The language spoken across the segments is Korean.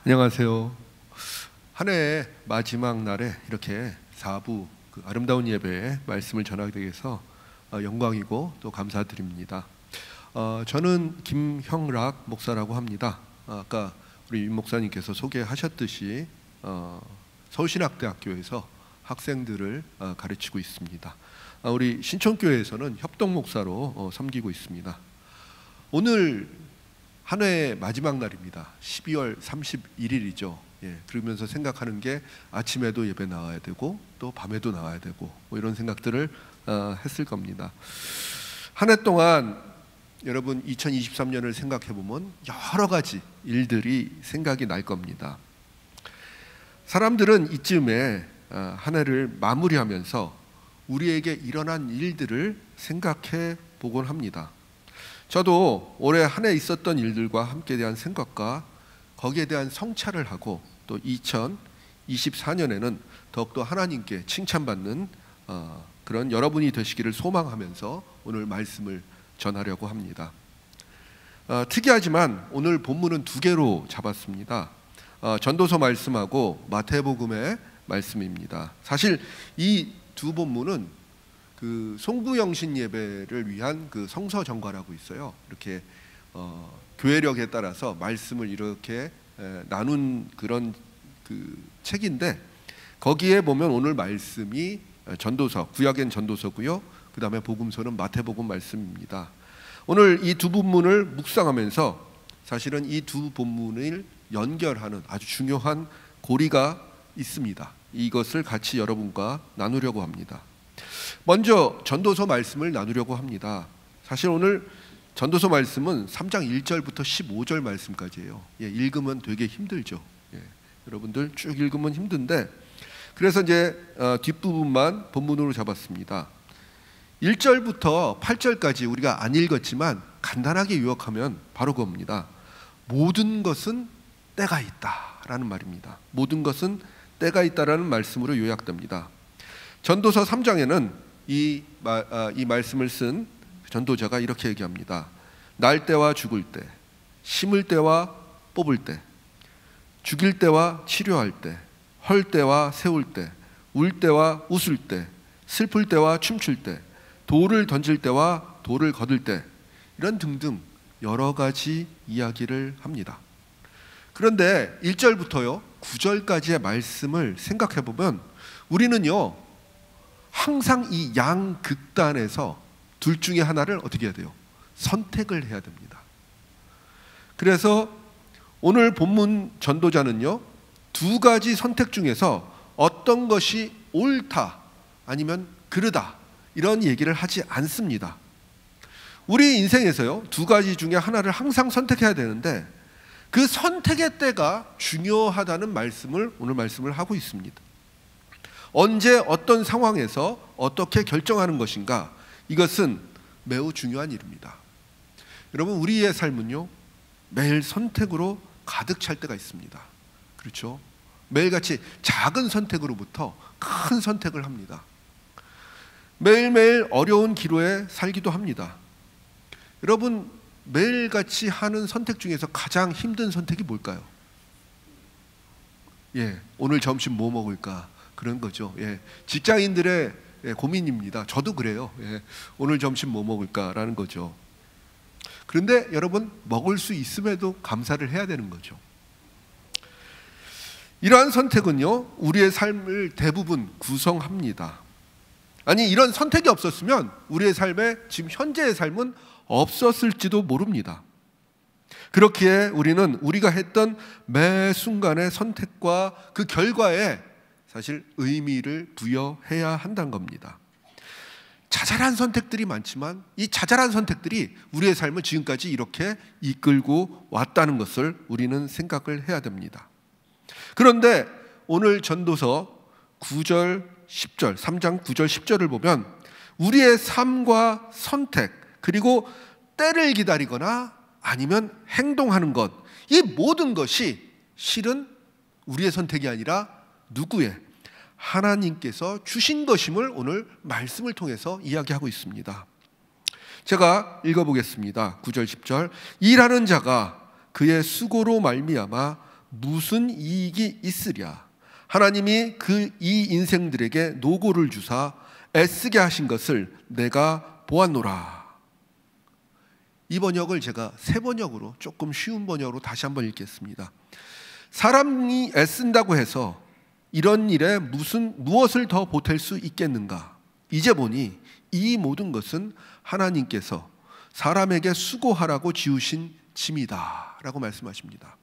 안녕하세요. 한 해의 마지막 날에 이렇게 4부 아름다운 예배에 말씀을 전하게 돼서 영광이고 또 감사드립니다. 저는 김형락 목사라고 합니다. 아까 우리 윤 목사님께서 소개하셨듯이 서울신학대학교에서 학생들을 가르치고 있습니다. 우리 신촌교회에서는 협동 목사로 섬기고 있습니다. 오늘 한 해의 마지막 날입니다. 12월 31일이죠. 그러면서 생각하는 게 아침에도 예배 나와야 되고 또 밤에도 나와야 되고 이런 생각들을 했을 겁니다. 한 해 동안 여러분 2023년을 생각해 보면 여러 가지 일들이 생각이 날 겁니다. 사람들은 이쯤에 한 해를 마무리하면서 우리에게 일어난 일들을 생각해 보곤 합니다. 저도 올해 한 해 있었던 일들과 함께 대한 생각과 거기에 대한 성찰을 하고 또 2024년에는 더욱더 하나님께 칭찬받는 그런 여러분이 되시기를 소망하면서 오늘 말씀을 전하려고 합니다. 특이하지만 오늘 본문은 두 개로 잡았습니다. 전도서 말씀하고 마태복음의 말씀입니다. 사실 이 두 본문은 송구영신 예배를 위한 성서 정과라고 있어요. 이렇게 교회력에 따라서 말씀을 이렇게 나눈 그런 책인데, 거기에 보면 오늘 말씀이 전도서, 구약엔 전도서고요. 그 다음에 복음서는 마태복음 말씀입니다. 오늘 이 두 본문을 묵상하면서 사실은 이 두 본문을 연결하는 아주 중요한 고리가 있습니다. 이것을 같이 여러분과 나누려고 합니다. 먼저 전도서 말씀을 나누려고 합니다. 사실 오늘 전도서 말씀은 3장 1절부터 15절 말씀까지예요. 읽으면 되게 힘들죠. 여러분들 쭉 읽으면 힘든데, 그래서 이제 뒷부분만 본문으로 잡았습니다. 1절부터 8절까지 우리가 안 읽었지만 간단하게 요약하면 바로 그겁니다. 모든 것은 때가 있다라는 말입니다. 모든 것은 때가 있다라는 말씀으로 요약됩니다. 전도서 3장에는 이 말씀을 쓴 전도자가 이렇게 얘기합니다. 날 때와 죽을 때, 심을 때와 뽑을 때, 죽일 때와 치료할 때, 헐 때와 세울 때, 울 때와 웃을 때, 슬플 때와 춤출 때, 돌을 던질 때와 돌을 거둘 때, 이런 등등 여러 가지 이야기를 합니다. 그런데 1절부터요 9절까지의 말씀을 생각해 보면 우리는요 항상 이 양극단에서 둘 중에 하나를 어떻게 해야 돼요? 선택을 해야 됩니다. 그래서 오늘 본문 전도자는요 두 가지 선택 중에서 어떤 것이 옳다 아니면 그르다 이런 얘기를 하지 않습니다. 우리 인생에서요 두 가지 중에 하나를 항상 선택해야 되는데 그 선택의 때가 중요하다는 말씀을 오늘 말씀을 하고 있습니다. 언제 어떤 상황에서 어떻게 결정하는 것인가, 이것은 매우 중요한 일입니다. 여러분, 우리의 삶은요 매일 선택으로 가득 찰 때가 있습니다. 그렇죠? 매일같이 작은 선택으로부터 큰 선택을 합니다. 매일매일 어려운 기로에 살기도 합니다. 여러분, 매일같이 하는 선택 중에서 가장 힘든 선택이 뭘까요? 오늘 점심 뭐 먹을까? 그런 거죠. 직장인들의 고민입니다. 저도 그래요. 오늘 점심 뭐 먹을까라는 거죠. 그런데 여러분, 먹을 수 있음에도 감사를 해야 되는 거죠. 이러한 선택은요 우리의 삶을 대부분 구성합니다. 아니, 이런 선택이 없었으면 우리의 삶에 지금 현재의 삶은 없었을지도 모릅니다. 그렇기에 우리는 우리가 했던 매 순간의 선택과 그 결과에 사실 의미를 부여해야 한다는 겁니다. 자잘한 선택들이 많지만 이 자잘한 선택들이 우리의 삶을 지금까지 이렇게 이끌고 왔다는 것을 우리는 생각을 해야 됩니다. 그런데 오늘 전도서 9절, 10절, 3장 9절, 10절을 보면 우리의 삶과 선택 그리고 때를 기다리거나 아니면 행동하는 것, 이 모든 것이 실은 우리의 선택이 아니라 누구의? 하나님께서 주신 것임을 오늘 말씀을 통해서 이야기하고 있습니다. 제가 읽어보겠습니다. 9절 10절. 일하는 자가 그의 수고로 말미암아 무슨 이익이 있으랴. 하나님이 이 인생들에게 노고를 주사 애쓰게 하신 것을 내가 보았노라. 이 번역을 제가 새 번역으로, 조금 쉬운 번역으로 다시 한번 읽겠습니다. 사람이 애쓴다고 해서 이런 일에 무엇을 더 보탤 수 있겠는가? 이제 보니 이 모든 것은 하나님께서 사람에게 수고하라고 지으신 짐이다 라고 말씀하십니다.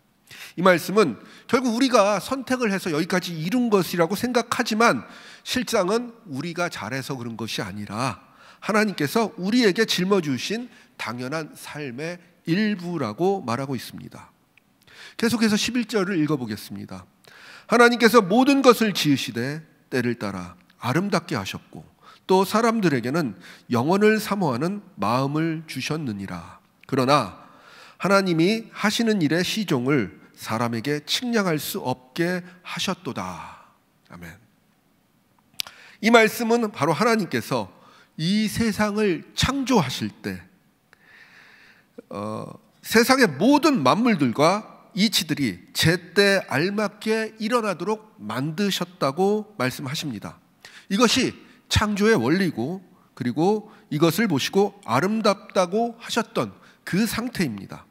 이 말씀은 결국 우리가 선택을 해서 여기까지 이룬 것이라고 생각하지만 실상은 우리가 잘해서 그런 것이 아니라 하나님께서 우리에게 짊어주신 당연한 삶의 일부라고 말하고 있습니다. 계속해서 11절을 읽어보겠습니다. 하나님께서 모든 것을 지으시되 때를 따라 아름답게 하셨고 또 사람들에게는 영원을 사모하는 마음을 주셨느니라. 그러나 하나님이 하시는 일의 시종을 사람에게 측량할 수 없게 하셨도다. 아멘. 이 말씀은 바로 하나님께서 이 세상을 창조하실 때 세상의 모든 만물들과 이치들이 제때 알맞게 일어나도록 만드셨다고 말씀하십니다. 이것이 창조의 원리고, 그리고 이것을 보시고 아름답다고 하셨던 그 상태입니다.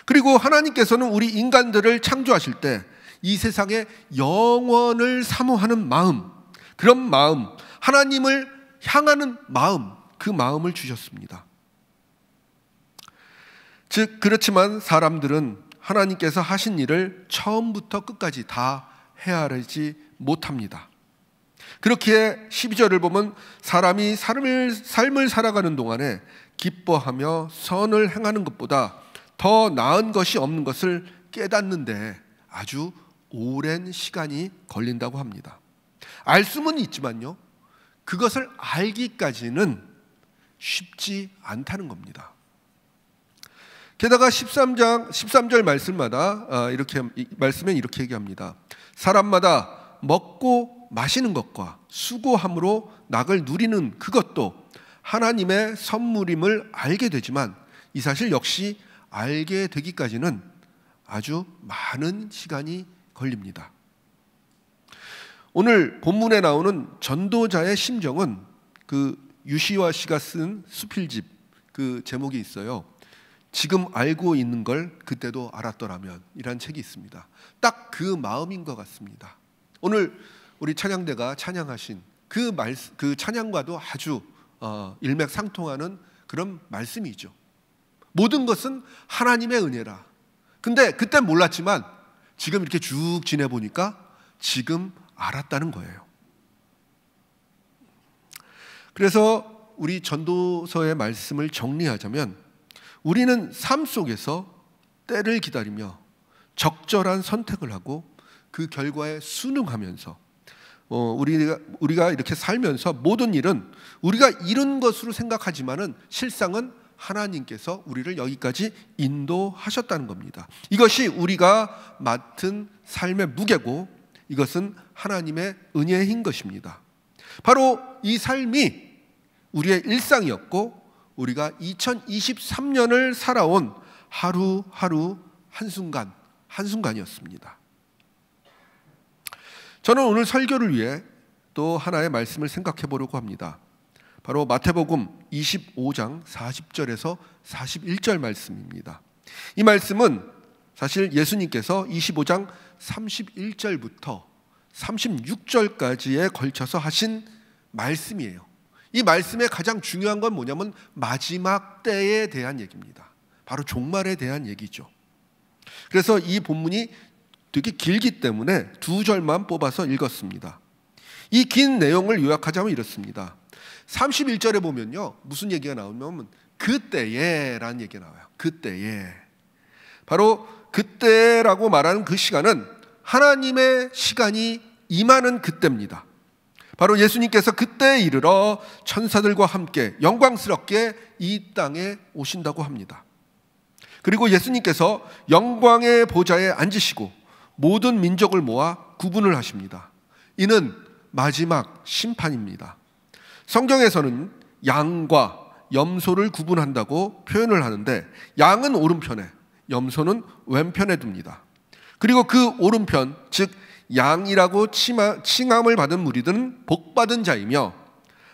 그리고 하나님께서는 우리 인간들을 창조하실 때 이 세상의 영원을 사모하는 마음, 그런 마음, 하나님을 향하는 마음, 그 마음을 주셨습니다. 즉 그렇지만 사람들은 하나님께서 하신 일을 처음부터 끝까지 다 헤아리지 못합니다. 그렇기에 12절을 보면 사람이 삶을 살아가는 동안에 기뻐하며 선을 행하는 것보다 더 나은 것이 없는 것을 깨닫는데 아주 오랜 시간이 걸린다고 합니다. 알 수는 있지만요, 그것을 알기까지는 쉽지 않다는 겁니다. 게다가 13절 말씀마다 말씀엔 이렇게 얘기합니다. 사람마다 먹고 마시는 것과 수고함으로 낙을 누리는 그것도 하나님의 선물임을 알게 되지만 이 사실 역시 알게 되기까지는 아주 많은 시간이 걸립니다. 오늘 본문에 나오는 전도자의 심정은 그 유시와 씨가 쓴 수필집 그 제목이 있어요. 지금 알고 있는 걸 그때도 알았더라면 이란 책이 있습니다. 딱 그 마음인 것 같습니다. 오늘 우리 찬양대가 찬양하신 그 찬양과도 아주 일맥상통하는 그런 말씀이죠. 모든 것은 하나님의 은혜라. 근데 그때 몰랐지만 지금 이렇게 쭉 지내보니까 지금 알았다는 거예요. 그래서 우리 전도서의 말씀을 정리하자면 우리는 삶 속에서 때를 기다리며 적절한 선택을 하고 그 결과에 순응하면서 우리가 이렇게 살면서 모든 일은 우리가 이룬 것으로 생각하지만은 실상은 하나님께서 우리를 여기까지 인도하셨다는 겁니다. 이것이 우리가 맡은 삶의 무게고 이것은 하나님의 은혜인 것입니다. 바로 이 삶이 우리의 일상이었고 우리가 2023년을 살아온 하루하루 한순간이었습니다. 저는 오늘 설교를 위해 또 하나의 말씀을 생각해 보려고 합니다. 바로 마태복음 25장 40절에서 41절 말씀입니다. 이 말씀은 사실 예수님께서 25장 31절부터 36절까지에 걸쳐서 하신 말씀이에요. 이 말씀의 가장 중요한 건 뭐냐면 마지막 때에 대한 얘기입니다. 바로 종말에 대한 얘기죠. 그래서 이 본문이 되게 길기 때문에 2절만 뽑아서 읽었습니다. 이 긴 내용을 요약하자면 이렇습니다. 31절에 보면요, 무슨 얘기가 나오냐면 그때에 라는 얘기가 나와요. 그때에. 바로 그때라고 말하는 그 시간은 하나님의 시간이 임하는 그때입니다. 바로 예수님께서 그때에 이르러 천사들과 함께 영광스럽게 이 땅에 오신다고 합니다. 그리고 예수님께서 영광의 보좌에 앉으시고 모든 민족을 모아 구분을 하십니다. 이는 마지막 심판입니다. 성경에서는 양과 염소를 구분한다고 표현을 하는데 양은 오른편에, 염소는 왼편에 둡니다. 그리고 그 오른편, 즉 양이라고 칭함을 받은 무리들은 복받은 자이며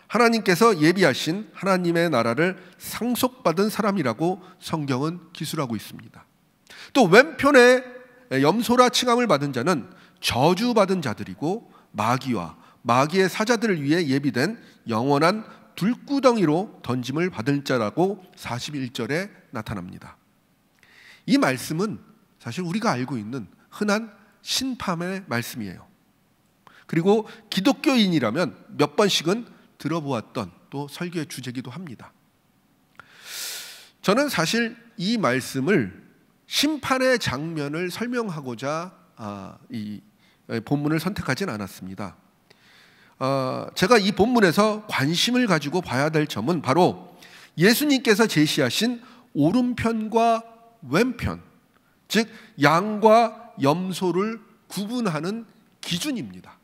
하나님께서 예비하신 하나님의 나라를 상속받은 사람이라고 성경은 기술하고 있습니다. 또 왼편에 염소라 칭함을 받은 자는 저주받은 자들이고 마귀와 마귀의 사자들을 위해 예비된 영원한 불구덩이로 던짐을 받을 자라고 41절에 나타납니다. 이 말씀은 사실 우리가 알고 있는 흔한 심판의 말씀이에요. 그리고 기독교인이라면 몇 번씩은 들어보았던 또 설교의 주제이기도 합니다. 저는 사실 이 말씀을 심판의 장면을 설명하고자 이 본문을 선택하진 않았습니다. 제가 이 본문에서 관심을 가지고 봐야 될 점은 바로 예수님께서 제시하신 오른편과 왼편, 즉 양과 염소를 구분하는 기준입니다.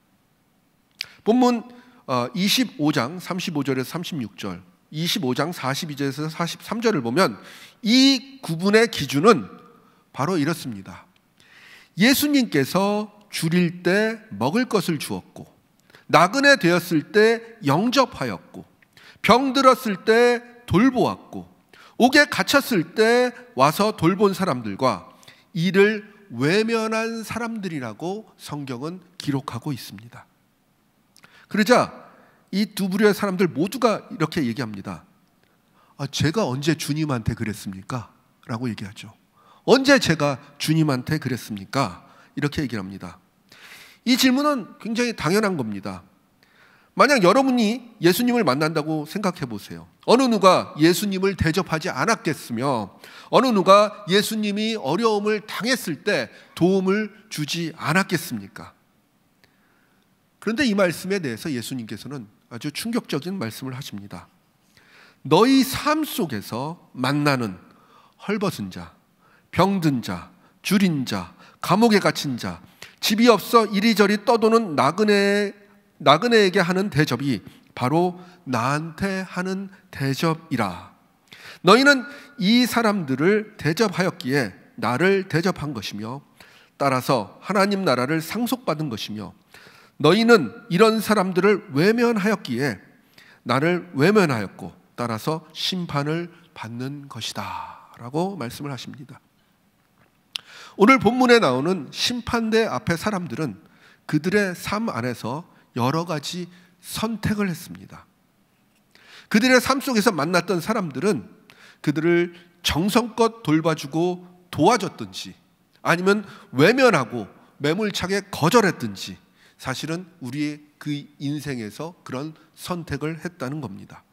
본문 25장 35절에서 36절, 25장 42절에서 43절을 보면 이 구분의 기준은 바로 이렇습니다. 예수님께서 줄일 때 먹을 것을 주었고, 나그네 되었을 때 영접하였고, 병들었을 때 돌보았고, 옥에 갇혔을 때 와서 돌본 사람들과 이를 외면한 사람들이라고 성경은 기록하고 있습니다. 그러자 이 두 부류의 사람들 모두가 이렇게 얘기합니다. 제가 언제 주님한테 그랬습니까? 라고 얘기하죠. 언제 제가 주님한테 그랬습니까? 이렇게 얘기를 합니다. 이 질문은 굉장히 당연한 겁니다. 만약 여러분이 예수님을 만난다고 생각해 보세요. 어느 누가 예수님을 대접하지 않았겠으며 어느 누가 예수님이 어려움을 당했을 때 도움을 주지 않았겠습니까? 그런데 이 말씀에 대해서 예수님께서는 아주 충격적인 말씀을 하십니다. 너희 삶 속에서 만나는 헐벗은 자, 병든 자, 줄인 자, 감옥에 갇힌 자, 집이 없어 이리저리 떠도는 나그네에게 하는 대접이 바로 나한테 하는 대접이라. 너희는 이 사람들을 대접하였기에 나를 대접한 것이며 따라서 하나님 나라를 상속받은 것이며 너희는 이런 사람들을 외면하였기에 나를 외면하였고 따라서 심판을 받는 것이다 라고 말씀을 하십니다. 오늘 본문에 나오는 심판대 앞의 사람들은 그들의 삶 안에서 여러 가지 선택을 했습니다. 그들의 삶 속에서 만났던 사람들은 그들을 정성껏 돌봐주고 도와줬든지 아니면 외면하고 매몰차게 거절했든지 사실은 우리의 그 인생에서 그런 선택을 했다는 겁니다.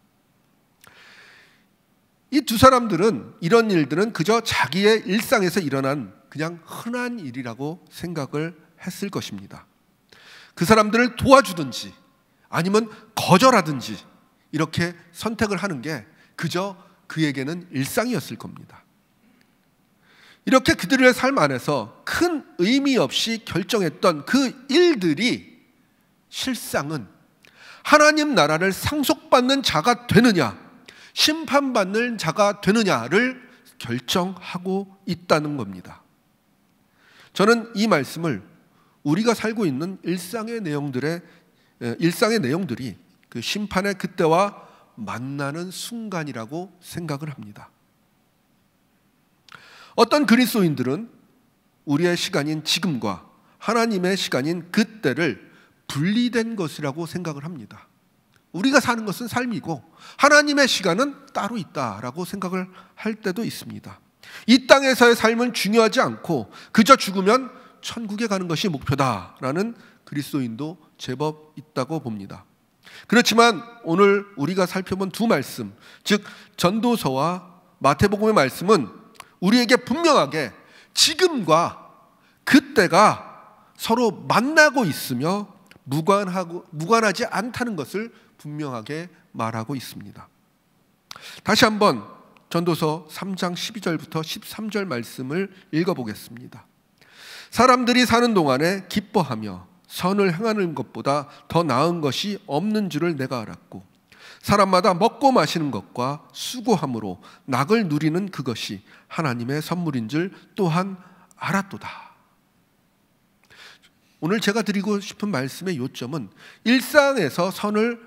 이 두 사람들은 이런 일들은 그저 자기의 일상에서 일어난 그냥 흔한 일이라고 생각을 했을 것입니다. 그 사람들을 도와주든지 아니면 거절하든지 이렇게 선택을 하는 게 그저 그에게는 일상이었을 겁니다. 이렇게 그들의 삶 안에서 큰 의미 없이 결정했던 그 일들이 실상은 하나님 나라를 상속받는 자가 되느냐, 심판받는 자가 되느냐를 결정하고 있다는 겁니다. 저는 이 말씀을 우리가 살고 있는 일상의 내용들이 그 심판의 그때와 만나는 순간이라고 생각을 합니다. 어떤 그리스도인들은 우리의 시간인 지금과 하나님의 시간인 그때를 분리된 것이라고 생각을 합니다. 우리가 사는 것은 삶이고 하나님의 시간은 따로 있다라고 생각을 할 때도 있습니다. 이 땅에서의 삶은 중요하지 않고 그저 죽으면 천국에 가는 것이 목표다라는 그리스도인도 제법 있다고 봅니다. 그렇지만 오늘 우리가 살펴본 두 말씀, 즉 전도서와 마태복음의 말씀은 우리에게 분명하게 지금과 그때가 서로 만나고 있으며 무관하지 않다는 것을 분명하게 말하고 있습니다. 다시 한번 전도서 3장 12절부터 13절 말씀을 읽어보겠습니다. 사람들이 사는 동안에 기뻐하며 선을 행하는 것보다 더 나은 것이 없는 줄을 내가 알았고 사람마다 먹고 마시는 것과 수고함으로 낙을 누리는 그것이 하나님의 선물인 줄 또한 알았도다. 오늘 제가 드리고 싶은 말씀의 요점은 일상에서 선을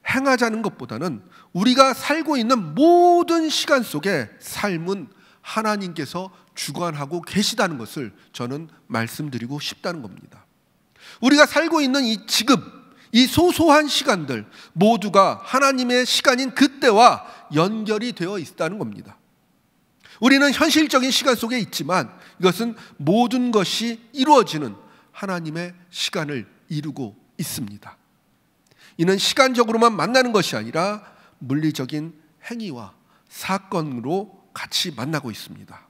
행하자는 것보다는 우리가 살고 있는 모든 시간 속에 삶은 하나님께서 주관하고 계시다는 것을 저는 말씀드리고 싶다는 겁니다. 우리가 살고 있는 이 지금, 이 소소한 시간들 모두가 하나님의 시간인 그때와 연결이 되어 있다는 겁니다. 우리는 현실적인 시간 속에 있지만 이것은 모든 것이 이루어지는 하나님의 시간을 이루고 있습니다. 이는 시간적으로만 만나는 것이 아니라 물리적인 행위와 사건으로 같이 만나고 있습니다.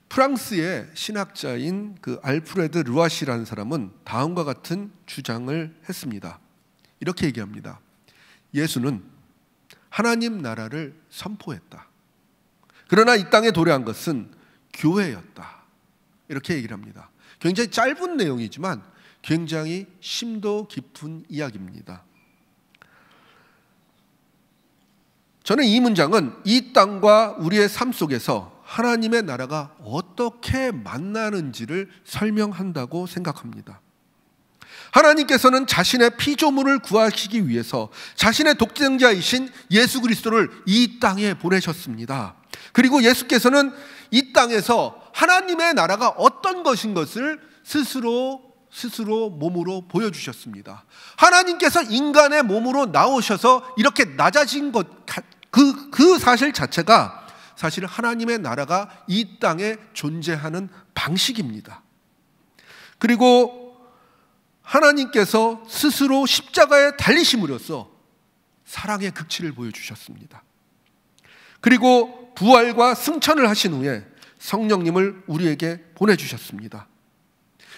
프랑스의 신학자인 그 알프레드 르와시라는 사람은 다음과 같은 주장을 했습니다. 이렇게 얘기합니다. 예수는 하나님 나라를 선포했다. 그러나 이 땅에 도래한 것은 교회였다. 이렇게 얘기를 합니다. 굉장히 짧은 내용이지만 굉장히 심도 깊은 이야기입니다. 저는 이 문장은 이 땅과 우리의 삶 속에서 하나님의 나라가 어떻게 만나는지를 설명한다고 생각합니다. 하나님께서는 자신의 피조물을 구하시기 위해서 자신의 독생자이신 예수 그리스도를 이 땅에 보내셨습니다. 그리고 예수께서는 이 땅에서 하나님의 나라가 어떤 것인 것을 스스로 몸으로 보여주셨습니다. 하나님께서 인간의 몸으로 나오셔서 이렇게 낮아진 것, 그 사실 자체가 사실 하나님의 나라가 이 땅에 존재하는 방식입니다. 그리고 하나님께서 스스로 십자가에 달리심으로써 사랑의 극치를 보여주셨습니다. 그리고 부활과 승천을 하신 후에 성령님을 우리에게 보내주셨습니다.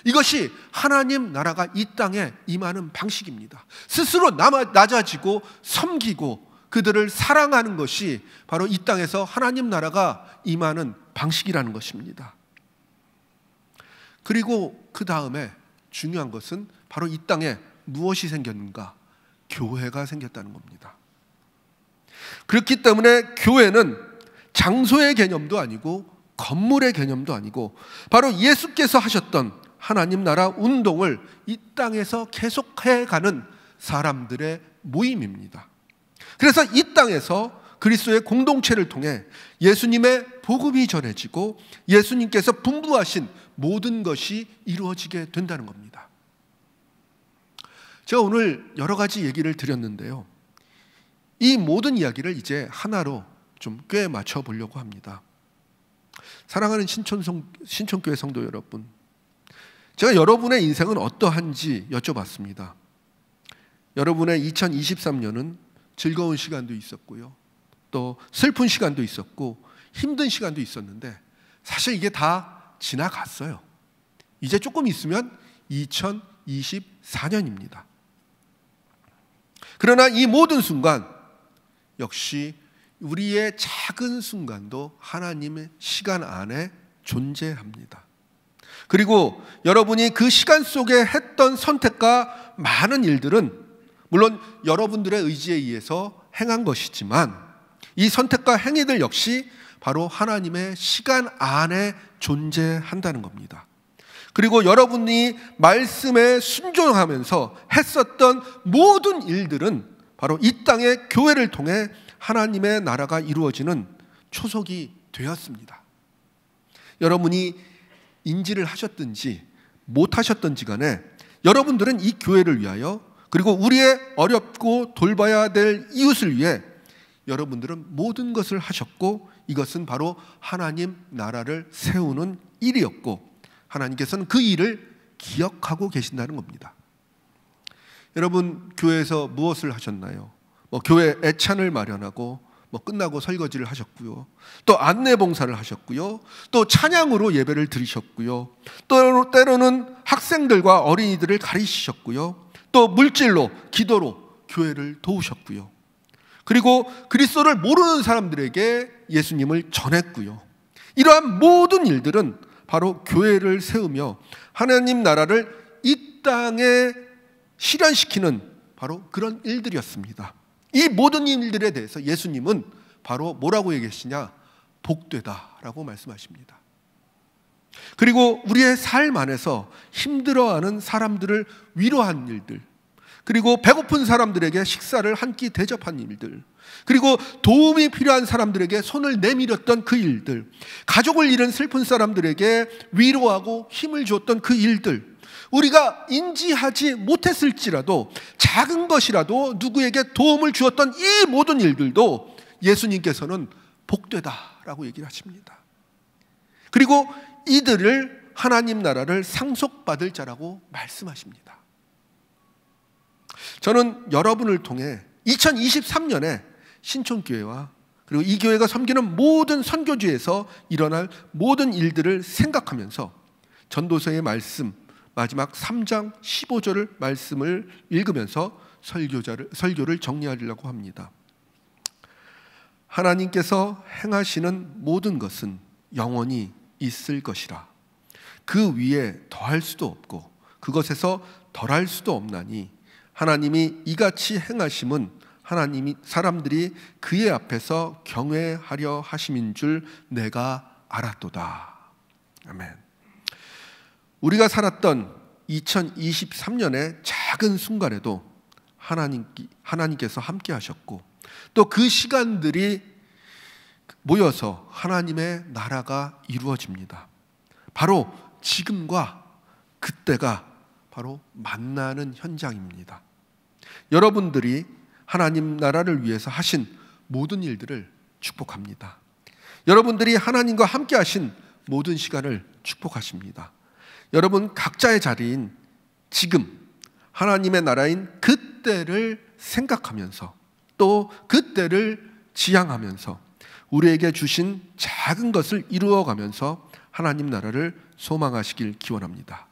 이것이 하나님 나라가 이 땅에 임하는 방식입니다. 스스로 낮아지고 섬기고 그들을 사랑하는 것이 바로 이 땅에서 하나님 나라가 임하는 방식이라는 것입니다. 그리고 그 다음에 중요한 것은 바로 이 땅에 무엇이 생겼는가? 교회가 생겼다는 겁니다. 그렇기 때문에 교회는 장소의 개념도 아니고 건물의 개념도 아니고 바로 예수께서 하셨던 하나님 나라 운동을 이 땅에서 계속해가는 사람들의 모임입니다. 그래서 이 땅에서 그리스도의 공동체를 통해 예수님의 복음이 전해지고 예수님께서 분부하신 모든 것이 이루어지게 된다는 겁니다. 제가 오늘 여러 가지 얘기를 드렸는데요. 이 모든 이야기를 이제 하나로 좀 꽤 맞춰 보려고 합니다. 사랑하는 신촌교회 성도 여러분, 제가 여러분의 인생은 어떠한지 여쭤봤습니다. 여러분의 2023년은 즐거운 시간도 있었고요, 또 슬픈 시간도 있었고 힘든 시간도 있었는데 사실 이게 다 지나갔어요. 이제 조금 있으면 2024년입니다. 그러나 이 모든 순간 역시 우리의 작은 순간도 하나님의 시간 안에 존재합니다. 그리고 여러분이 그 시간 속에 했던 선택과 많은 일들은 물론 여러분들의 의지에 의해서 행한 것이지만 이 선택과 행위들 역시 바로 하나님의 시간 안에 존재한다는 겁니다. 그리고 여러분이 말씀에 순종하면서 했었던 모든 일들은 바로 이 땅의 교회를 통해 하나님의 나라가 이루어지는 초석이 되었습니다. 여러분이 인지를 하셨든지 못하셨든지 간에 여러분들은 이 교회를 위하여 그리고 우리의 어렵고 돌봐야 될 이웃을 위해 여러분들은 모든 것을 하셨고 이것은 바로 하나님 나라를 세우는 일이었고 하나님께서는 그 일을 기억하고 계신다는 겁니다. 여러분 교회에서 무엇을 하셨나요? 교회 애찬을 마련하고 끝나고 설거지를 하셨고요. 또 안내 봉사를 하셨고요. 또 찬양으로 예배를 드리셨고요. 또 때로는 학생들과 어린이들을 가르치셨고요. 또 물질로 기도로 교회를 도우셨고요. 그리고 그리스도를 모르는 사람들에게 예수님을 전했고요. 이러한 모든 일들은 바로 교회를 세우며 하나님 나라를 이 땅에 실현시키는 바로 그런 일들이었습니다. 이 모든 일들에 대해서 예수님은 바로 뭐라고 얘기하시냐? 복되다라고 말씀하십니다. 그리고 우리의 삶 안에서 힘들어하는 사람들을 위로한 일들, 그리고 배고픈 사람들에게 식사를 한 끼 대접한 일들, 그리고 도움이 필요한 사람들에게 손을 내밀었던 그 일들, 가족을 잃은 슬픈 사람들에게 위로하고 힘을 주었던 그 일들, 우리가 인지하지 못했을지라도 작은 것이라도 누구에게 도움을 주었던 이 모든 일들도 예수님께서는 복되다라고 얘기를 하십니다. 그리고 이들을 하나님 나라를 상속받을 자라고 말씀하십니다. 저는 여러분을 통해 2023년에 신촌교회와 그리고 이 교회가 섬기는 모든 선교지에서 일어날 모든 일들을 생각하면서 전도서의 말씀 마지막 3장 15절을 말씀을 읽으면서 설교를 정리하려고 합니다. 하나님께서 행하시는 모든 것은 영원히 있을 것이라. 그 위에 더할 수도 없고 그것에서 덜할 수도 없나니 하나님이 이같이 행하심은 하나님이 사람들이 그의 앞에서 경외하려 하심인 줄 내가 알았도다. 아멘. 우리가 살았던 2023년의 작은 순간에도 하나님께서 함께 하셨고 또 그 시간들이 모여서 하나님의 나라가 이루어집니다. 바로 지금과 그때가 바로 만나는 현장입니다. 여러분들이 하나님 나라를 위해서 하신 모든 일들을 축복합니다. 여러분들이 하나님과 함께 하신 모든 시간을 축복하십니다. 여러분 각자의 자리인 지금 하나님의 나라인 그때를 생각하면서 또 그때를 지향하면서 우리에게 주신 작은 것을 이루어가면서 하나님 나라를 소망하시길 기원합니다.